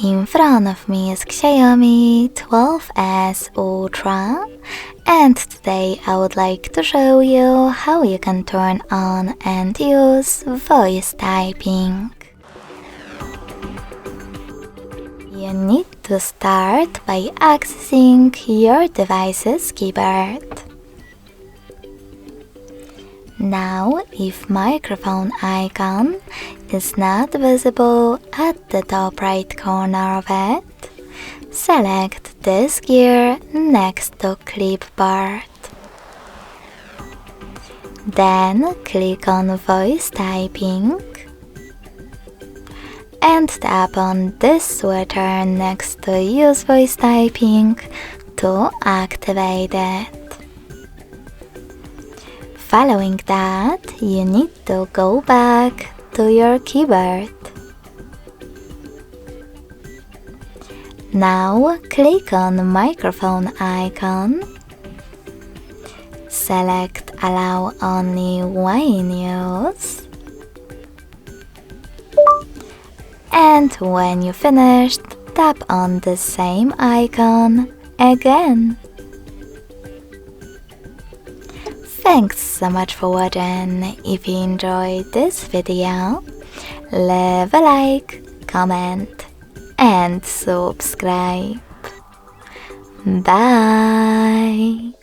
In front of me is XIAOMI 12S Ultra, and today I would like to show you how you can turn on and use voice typing. You need to start by accessing your device's keyboard. Now, if microphone icon is not visible at the top right corner of it, select this gear next to clipboard. Then click on voice typing and tap on this switcher next to use voice typing to activate it. Following that, you need to go back to your keyboard. Now click on the microphone icon, select Allow only when used, and when you finished, tap on the same icon again. Thanks so much for watching. If you enjoyed this video, leave a like, comment and subscribe. Bye!